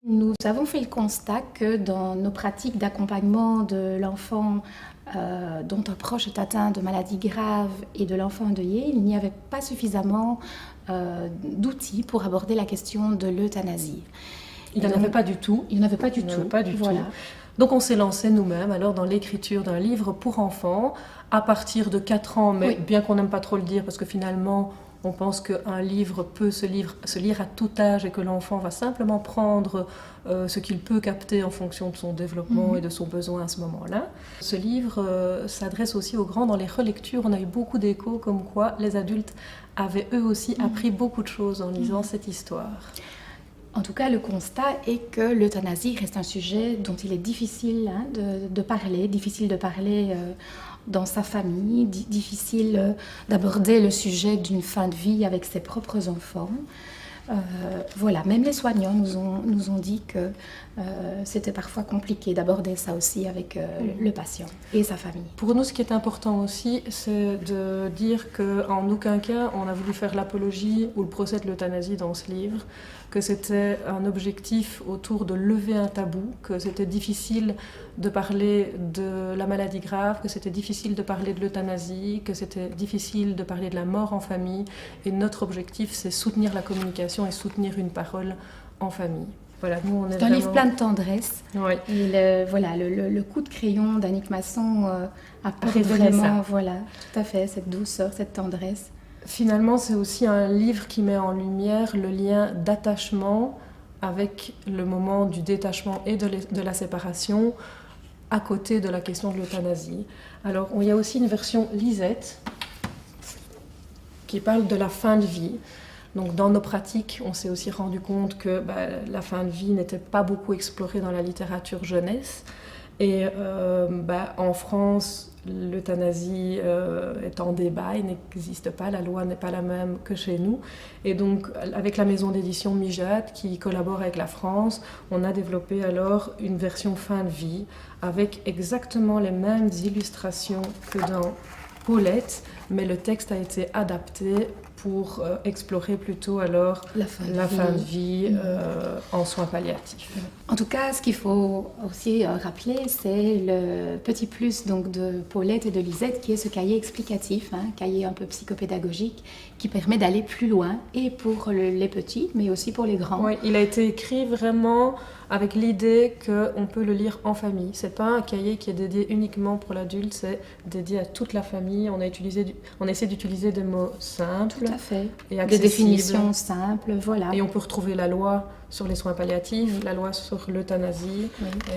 Nous avons fait le constat que dans nos pratiques d'accompagnement de l'enfant dont un proche est atteint de maladies graves et de l'enfant endeuillé, il n'y avait pas suffisamment d'outils pour aborder la question de l'euthanasie. Il n'y en avait pas du tout. Il n'y en avait pas du tout. Voilà. Donc on s'est lancé nous-mêmes alors dans l'écriture d'un livre pour enfants à partir de 4 ans, mais bien qu'on n'aime pas trop le dire parce que finalement on pense qu'un livre peut se lire à tout âge et que l'enfant va simplement prendre ce qu'il peut capter en fonction de son développement et de son besoin à ce moment-là. Ce livre s'adresse aussi aux grands dans les relectures. On a eu beaucoup d'échos comme quoi les adultes avaient eux aussi appris beaucoup de choses en lisant cette histoire. En tout cas, le constat est que l'euthanasie reste un sujet dont il est difficile de parler, dans sa famille, difficile d'aborder le sujet d'une fin de vie avec ses propres enfants. Voilà, même les soignants nous ont dit que c'était parfois compliqué d'aborder ça aussi avec le patient et sa famille. Pour nous, ce qui est important aussi, c'est de dire qu'en aucun cas on a voulu faire l'apologie ou le procès de l'euthanasie dans ce livre, que c'était un objectif autour de lever un tabou, que c'était difficile de parler de la maladie grave, que c'était difficile de parler de l'euthanasie, que c'était difficile de parler de la mort en famille. Et notre objectif, c'est soutenir la communication et soutenir une parole en famille. Voilà, c'est un livre plein de tendresse. Oui. Et le coup de crayon d'Annick Masson apporte vraiment, voilà, tout à fait, cette douceur, cette tendresse. Finalement, c'est aussi un livre qui met en lumière le lien d'attachement avec le moment du détachement et de la séparation à côté de la question de l'euthanasie. Alors, il y a aussi une version Lisette qui parle de la fin de vie. Donc, dans nos pratiques, on s'est aussi rendu compte que la fin de vie n'était pas beaucoup explorée dans la littérature jeunesse. Et en France, l'euthanasie est en débat, il n'existe pas, la loi n'est pas la même que chez nous. Et donc, avec la maison d'édition Mijat, qui collabore avec la France, on a développé alors une version fin de vie, avec exactement les mêmes illustrations que dans Paulette, mais le texte a été adapté pour explorer plutôt alors la fin de vie en soins palliatifs. En tout cas, ce qu'il faut aussi rappeler, c'est le petit plus donc, de Paulette et de Lisette, qui est ce cahier explicatif, cahier un peu psychopédagogique, qui permet d'aller plus loin, et pour les petits, mais aussi pour les grands. Oui, il a été écrit vraiment avec l'idée qu'on peut le lire en famille. C'est pas un cahier qui est dédié uniquement pour l'adulte, c'est dédié à toute la famille. On essaie d'utiliser des mots simples. Tout à fait. Et accessibles. Des définitions simples, voilà. Et on peut retrouver la loi sur les soins palliatifs, la loi sur l'euthanasie,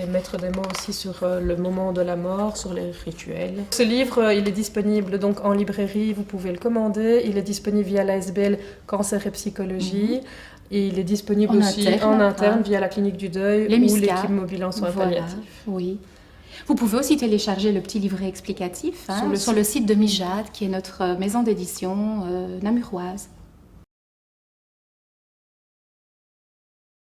et mettre des mots aussi sur le moment de la mort, sur les rituels. Ce livre, il est disponible donc en librairie, vous pouvez le commander. Il est disponible via l'ASBL Cancer et Psychologie. Et il est disponible en interne via la clinique du deuil ou l'équipe mobile en soins palliatifs. Oui. Vous pouvez aussi télécharger le petit livret explicatif sur le site de Mijat, qui est notre maison d'édition namuroise.